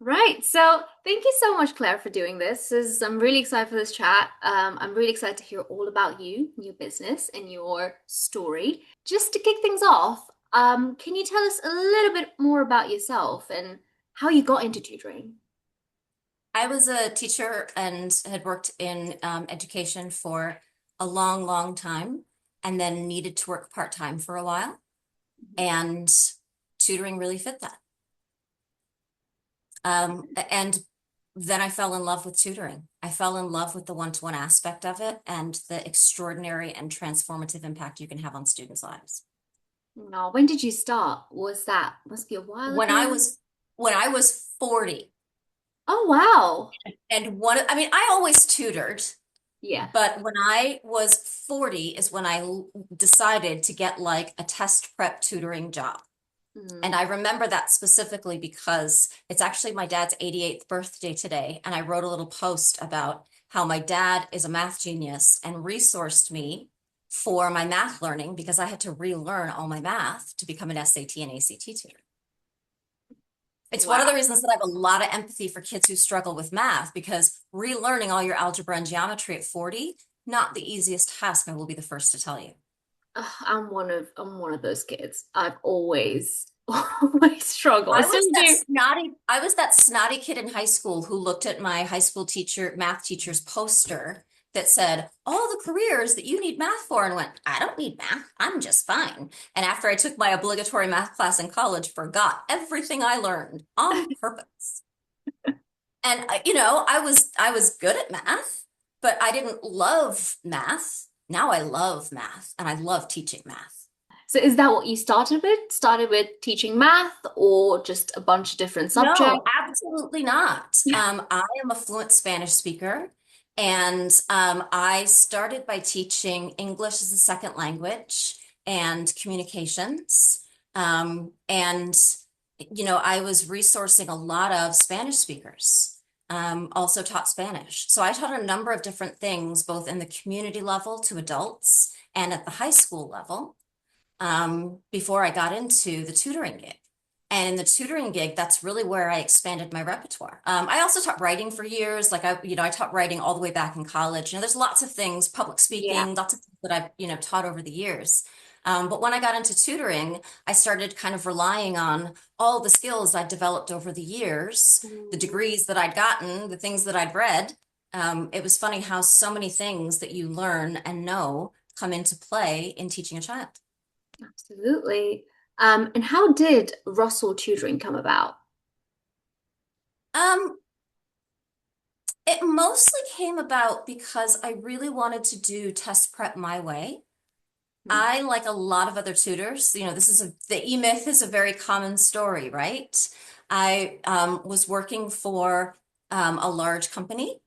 Right. So thank you so much, Claire, for doing this. I'm really excited for this chat. I'm really excited to hear all about you, your business, and your story. Just to kick things off, can you tell us a little bit more about yourself and how you got into tutoring? I was a teacher and had worked in education for a long, long time, and then needed to work part-time for a while. And tutoring really fit that. And then I fell in love with tutoring. I fell in love with the one-to-one aspect of it and the extraordinary and transformative impact you can have on students' lives. No, when did you start? Was that must be a while When ago? I was when I was 40, Oh, wow. and I always tutored. Yeah. But when I was 40 is when decided to get like a test prep tutoring job. And Mm. I remember that specifically because it's actually my dad's 88th birthday today. And I wrote a little post about how my dad is a math genius and resourced me for my math learning because I had to relearn all my math to become an SAT and ACT tutor. It's one of the Wow. reasons that I have a lot of empathy for kids who struggle with math because relearning all your algebra and geometry at 40, not the easiest task, I will be the first to tell you. Ugh, I'm one of those kids. I've always always struggled. I still do. I was that snotty kid in high school who looked at my high school teacher, math teacher's poster that said, all the careers that you need math for, and went, I don't need math. I'm just fine. And after I took my obligatory math class in college, forgot everything I learned on purpose. And I was good at math, but I didn't love math. Now I love math and I love teaching math. So is that what you started with? Started with teaching math or just a bunch of different No, subjects? absolutely not. I am a fluent Spanish speaker, and I started by teaching English as a second language and communications. And I was resourcing a lot of Spanish speakers. Also taught Spanish. So I taught a number of different things, both in the community level to adults and at the high school level, before I got into the tutoring gig. And in the tutoring gig, that's really where I expanded my repertoire. I also taught writing for years. I taught writing all the way back in college. There's lots of things, public Yeah. speaking, lots of things that I've, taught over the years. But when I got into tutoring, I started kind of relying on all the skills I'd developed over the years, the Mm, degrees that I'd gotten, the things that I'd read. It was funny how so many things that you learn and know come into play in teaching a child. absolutely. And how did Russell Tutoring come about? Um, It mostly came about because I really wanted to do test prep my way. Mm. I, like a lot of other tutors, the E-Myth is a very common story, right? I was working for a large company,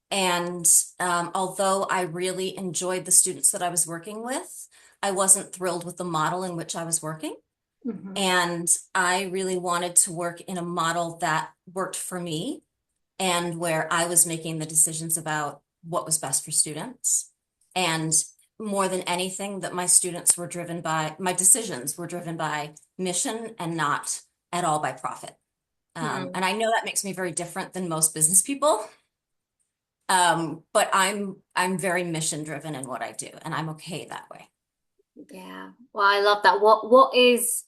and although I really enjoyed the students that I was working with, I wasn't thrilled with the model in which I was working. Mhm. And I really wanted to work in a model that worked for me and where I was making the decisions about what was best for students. And more than anything, that my decisions were driven by mission and not at all by profit. Mm. And I know that makes me very different than most business people, but I'm very mission driven in what I do, and I'm okay that way. Yeah. Well, I love that. What is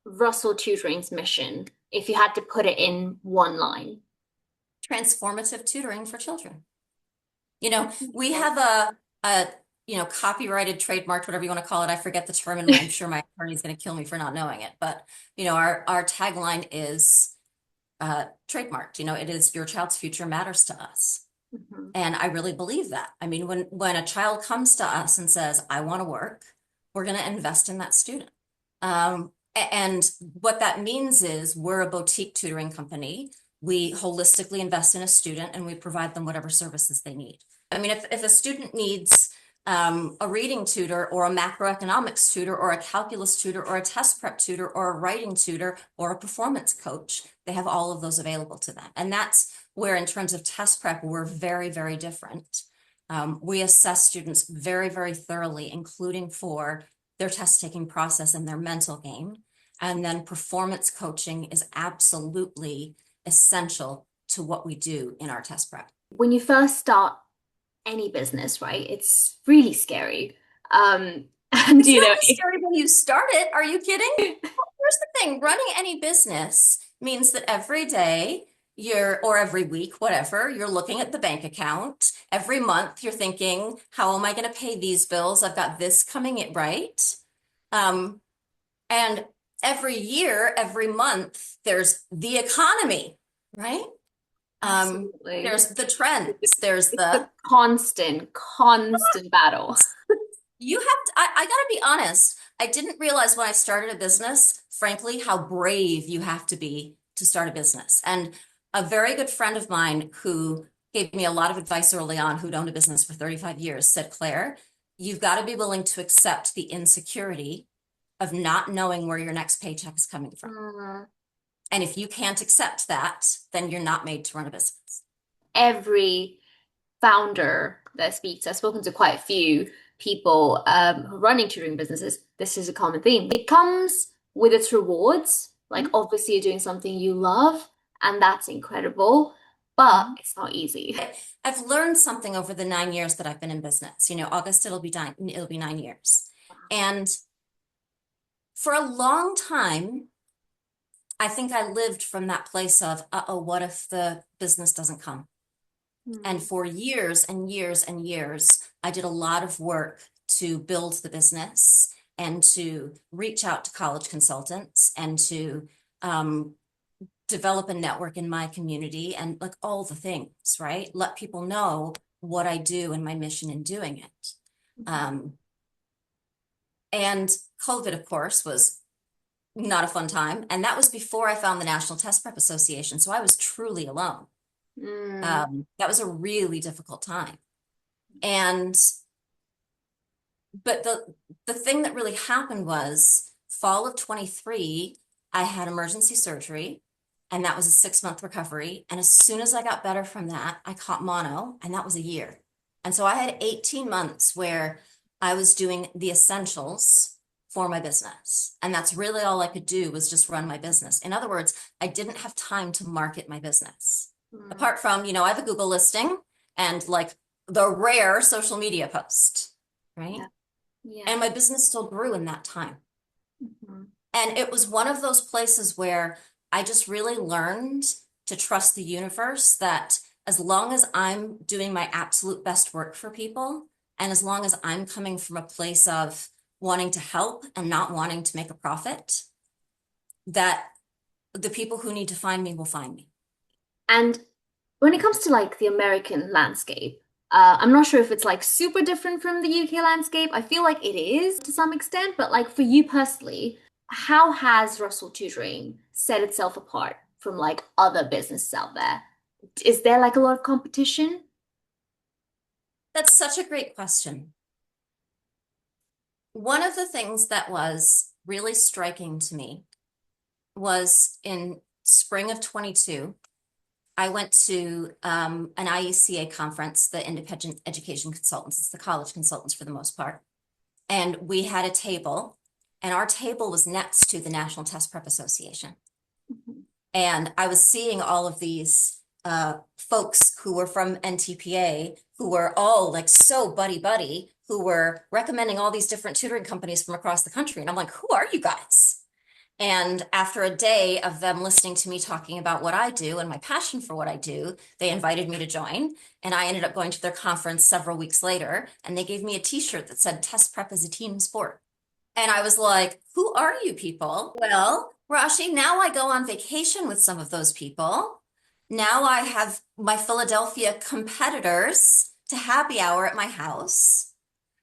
Russell Tutoring's mission if you had to put it in one line? Transformative tutoring for children. We have a copyrighted, trademarked, whatever you want to call it. I forget the term, and I'm sure my attorney's going to kill me for not knowing it. But, our tagline is trademarked. It is your child's future matters to us. Mhm. And I really believe that. I mean, when a child comes to us and says, I want to work, we're going to invest in that student. And what that means is we're a boutique tutoring company. We holistically invest in a student and we provide them whatever services they need. I mean, if a student needs a reading tutor or a macroeconomics tutor or a calculus tutor or a test prep tutor or a writing tutor or a performance coach, they have all of those available to them. And that's where, in terms of test prep, we're very, very different. We assess students very, very thoroughly, including for their test taking process and their mental game. And then performance coaching is absolutely essential to what we do in our test prep. When you first start any business, right, it's really scary. And It's not as scary when you start it. Are you kidding? Well, here's the thing, running any business means that every day or every week, whatever, you're looking at the bank account. Every month you're thinking, how am I going to pay these bills? I've got this coming in, right? Um, and every year, every month, there's the economy, right? absolutely. There's the trends, there's It's a the constant battle. You have to, I gotta be honest. I didn't realize when I started a business, frankly, how brave you have to be to start a business. And a very good friend of mine who gave me a lot of advice early on, who'd owned a business for 35 years, said, Claire, you've got to be willing to accept the insecurity of not knowing where your next paycheck is coming from. Mm. And if you can't accept that, then you're not made to run a business. Every founder that speaks, I've spoken to quite a few people who are running tutoring businesses. This is a common theme. It comes with its rewards. Like, Mhm. obviously, you're doing something you love, and that's incredible, but Mhm. it's not easy. I've learned something over the 9 years that I've been in business. August it'll be 9 years. And for a long time, I think I lived from that place of, uh-oh, what if the business doesn't come? And Mm. for years and years and years, I did a lot of work to build the business and to reach out to college consultants and to develop a network in my community and like all the things, right? Let people know what I do and my mission in doing it. Um, and COVID, of course, was not a fun time. And that was before I found the National Test Prep Association. So I was truly alone. Mm. That was a really difficult time. And but the thing that really happened was fall of 23, I had emergency surgery, and that was a 6-month recovery. And as soon as I got better from that, I caught mono, and that was a year. And so I had 18 months where I was doing the essentials for my business. And that's really all I could do was just run my business. In other words, I didn't have time to market my business. Mm. Apart from, I have a Google listing and like the rare social media post, right? Yeah. Yeah. And my business still grew in that time. Mhm. And it was one of those places where I just really learned to trust the universe that as long as I'm doing my absolute best work for people, and as long as I'm coming from a place of wanting to help and not wanting to make a profit, that the people who need to find me will find me. And when it comes to like the American landscape, I'm not sure if it's like super different from the UK landscape. I feel like it is to some extent, but like for you personally, how has Russell Tutoring set itself apart from like other businesses out there? Is there like a lot of competition? That's such a great question. One of the things that was really striking to me was in spring of 22, I went to an IECA conference, the Independent Education Consultants, it's the college consultants for the most part. And we had a table, and our table was next to the National Test Prep Association. Mhm. And I was seeing all of these folks who were from NTPA, who were all like so buddy, who were recommending all these different tutoring companies from across the country. And I'm like, who are you guys? And after a day of them listening to me talking about what I do and my passion for what I do, they invited me to join. And I ended up going to their conference several weeks later, and they gave me a t-shirt that said test prep is a team sport. And I was like, who are you people? Well, Rashi, now I go on vacation with some of those people. Now I have my Philadelphia competitors to happy hour at my house.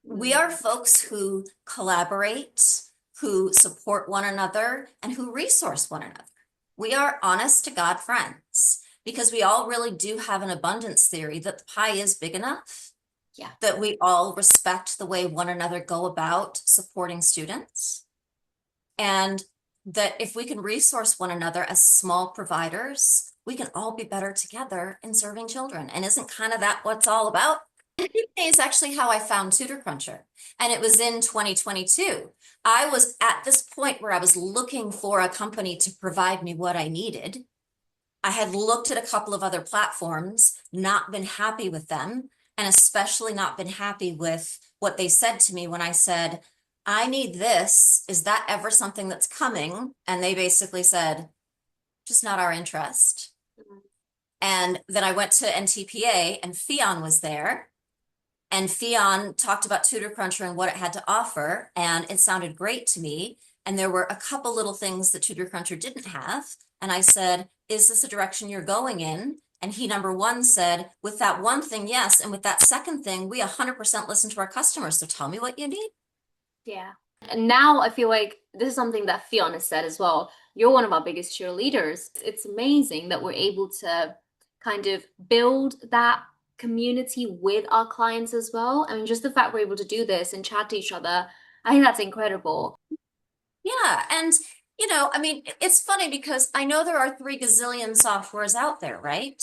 We are Mm. folks who collaborate, who support one another, and who resource one another. We are honest to God friends because we all really do have an abundance theory that the pie is big enough, Yeah. that we all respect the way one another go about supporting students, and that if we can resource one another as small providers, we can all be better together in serving children. And isn't kind of that what's all about? Is actually how I found TutorCruncher. And it was in 2022. I was at this point where I was looking for a company to provide me what I needed. I had looked at a couple of other platforms, not been happy with them, and especially not been happy with what they said to me when I said, I need this. Is that ever something that's coming? And they basically said, just not our interest. And then I went to NTPA and Fion was there. And Fion talked about TutorCruncher and what it had to offer. And it sounded great to me. And there were a couple little things that TutorCruncher didn't have. And I said, is this a direction you're going in? And he, number one, said, with that one thing, yes. And with that second thing, we 100% listen to our customers. So tell me what you need. Yeah. And now I feel like this is something that Fiona said as well. You're one of our biggest cheerleaders. It's amazing that we're able to kind of build that community with our clients as well. I mean, just the fact we're able to do this and chat to each other, I think that's incredible. Yeah. And, I mean, it's funny because I know there are 3 gazillion softwares out there, right?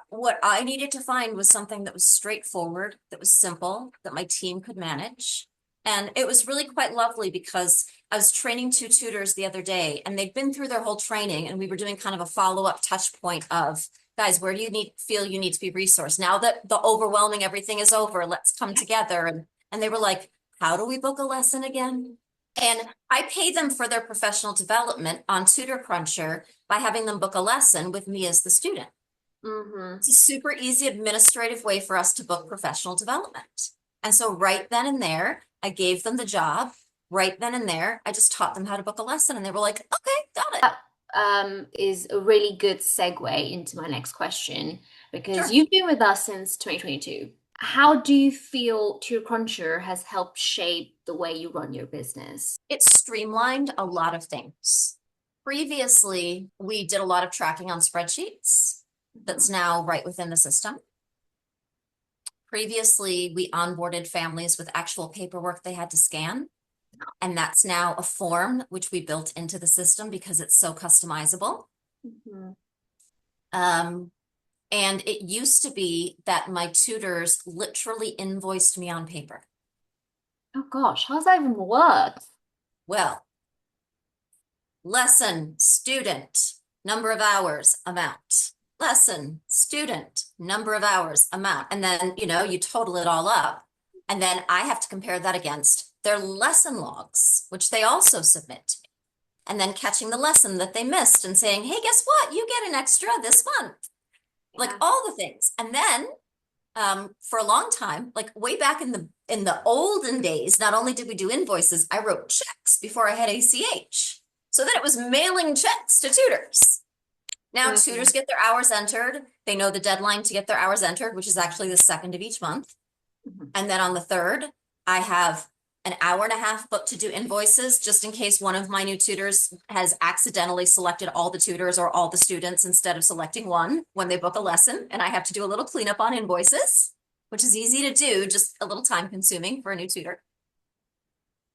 What I needed to find was something that was straightforward, that was simple, that my team could manage. And it was really quite lovely because I was training 2 tutors the other day and they'd been through their whole training and we were doing kind of a follow-up touch point of, guys, where do you feel you need to be resourced? Now that the overwhelming everything is over, let's come together. And they were like, how do we book a lesson again? And I pay them for their professional development on TutorCruncher by having them book a lesson with me as the student. Hmm. It's a super easy administrative way for us to book professional development. And so right then and there, I gave them the job. Right then and there, I just taught them how to book a lesson and they were like, okay, got it. That is a really good segue into my next question because Sure. you've been with us since 2022. How do you feel TutorCruncher has helped shape the way you run your business? It streamlined a lot of things. Previously, we did a lot of tracking on spreadsheets that's now right within the system. Previously, we onboarded families with actual paperwork they had to scan. And that's now a form which we built into the system because it's so customizable. Mhm. Um, and it used to be that my tutors literally invoiced me on paper. Oh gosh, how's that even work? Well, lesson, student, number of hours, amount. Lesson, student, number of hours, amount. And then, you total it all up. And then I have to compare that against their lesson logs, which they also submit to me. And then catching the lesson that they missed and saying, hey, guess what? You get an extra this month. Like Yeah. all the things. And then for a long time, like way back in the olden days, not only did we do invoices, I wrote checks before I had ACH. So then it was mailing checks to tutors. Now Mhm. tutors get their hours entered. They know the deadline to get their hours entered, which is actually the 2nd of each month. Mhm. And then on the 3rd, I have an hour and a half booked to do invoices just in case one of my new tutors has accidentally selected all the tutors or all the students instead of selecting one when they book a lesson. And I have to do a little cleanup on invoices, which is easy to do, just a little time consuming for a new tutor.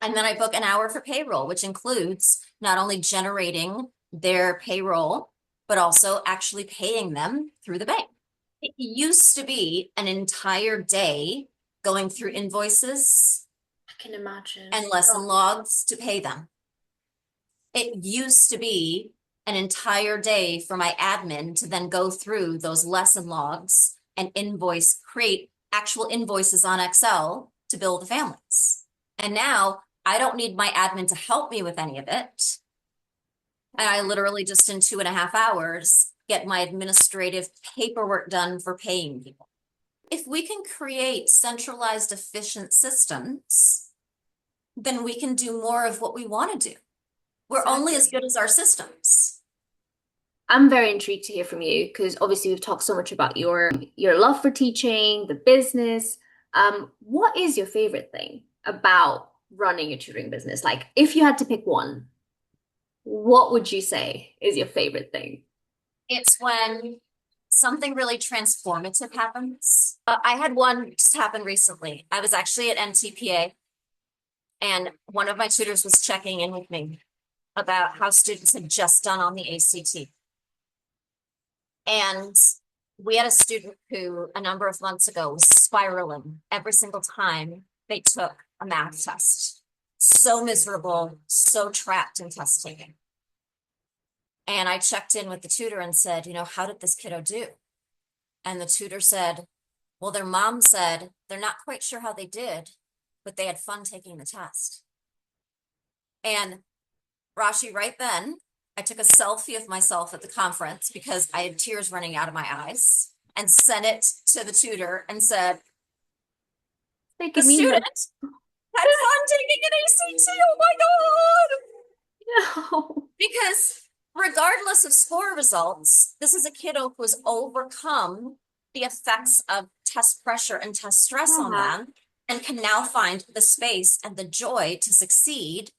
And then I book an hour for payroll, which includes not only generating their payroll, but also actually paying them through the bank. It used to be an entire day going through invoices I can imagine. and lesson logs to pay them. It used to be an entire day for my admin to then go through those lesson logs and create actual invoices on Excel to bill the families. And now I don't need my admin to help me with any of it. And I literally just in 2.5 hours get my administrative paperwork done for paying people. If we can create centralized, efficient systems, then we can do more of what we want to do. We're only as Exactly. good as our systems. I'm very intrigued to hear from you because obviously we've talked so much about your love for teaching, the business. What is your favorite thing about running a tutoring business? Like, if you had to pick one, what would you say is your favorite thing? It's when something really transformative happens. I had one just happen recently. I was actually at NTPA and one of my tutors was checking in with me about how students had just done on the ACT. And we had a student who a number of months ago was spiraling every single time they took a math test. So miserable, so trapped in test taking. And I checked in with the tutor and said, how did this kiddo do? And the tutor said, well, their mom said they're not quite sure how they did, but they had fun taking the test. And Rashi, right then, I took a selfie of myself at the conference because I had tears running out of my eyes and sent it to the tutor and said, the Making me student miss. had fun taking an ACT. Oh my God. No. Because regardless of score results, this is a kiddo who has overcome the effects of test pressure and test stress on Yeah. them and can now find the space and the joy to succeed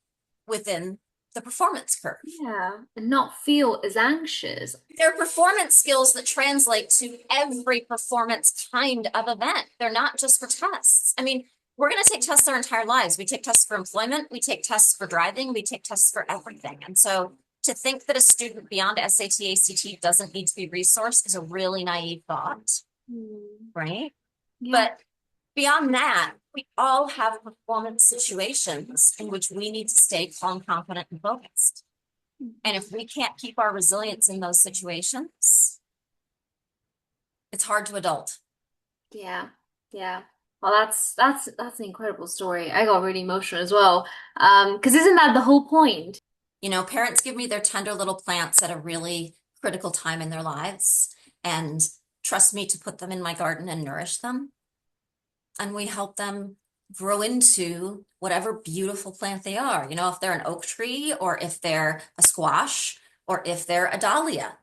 within the performance curve. Yeah. And not feel as anxious. They're performance skills that translate to every performance kind of event. They're not just for tests. I mean, we're going to take tests our entire lives. We take tests for employment, we take tests for driving, we take tests for everything. And so to think that a student beyond SAT, ACT doesn't need to be resourced is a really naive thought, right? Yeah. But beyond that, we all have performance situations in which we need to stay calm, confident, and focused. And if we can't keep our resilience in those situations, it's hard to adult. Yeah. Yeah. Well, that's an incredible story. I got really emotional as well. Because isn't that the whole point? Parents give me their tender little plants at a really critical time in their lives and trust me to put them in my garden and nourish them. And we help them grow into whatever beautiful plant they are. If they're an oak tree or if they're a squash or if they're a dahlia,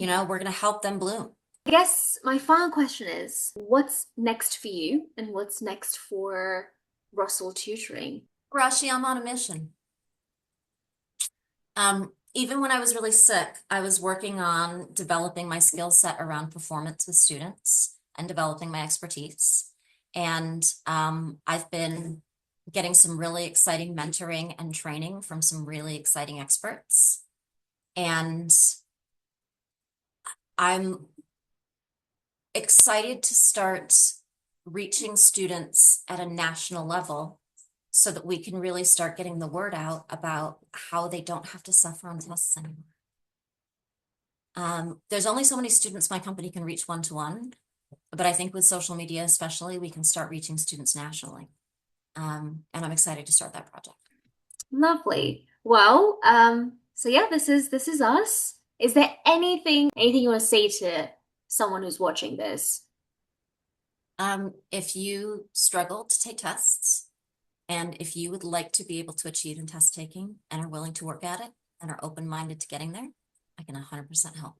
we're going to help them bloom. I guess my final question is, what's next for you and what's next for Russell Tutoring? Rashi, I'm on a mission. Even when I was really sick, I was working on developing my skill set around performance with students and developing my expertise. And I've been getting some really exciting mentoring and training from some really exciting experts. And I'm excited to start reaching students at a national level so that we can really start getting the word out about how they don't have to suffer on tests anymore. There's only so many students my company can reach one-to-one, but I think with social media especially, we can start reaching students nationally. And I'm excited to start that project. Lovely. Well, so yeah, this is us. Is there anything you want to say to someone who's watching this? If you struggle to take tests, and if you would like to be able to achieve in test taking and are willing to work at it and are open-minded to getting there, I can 100% help.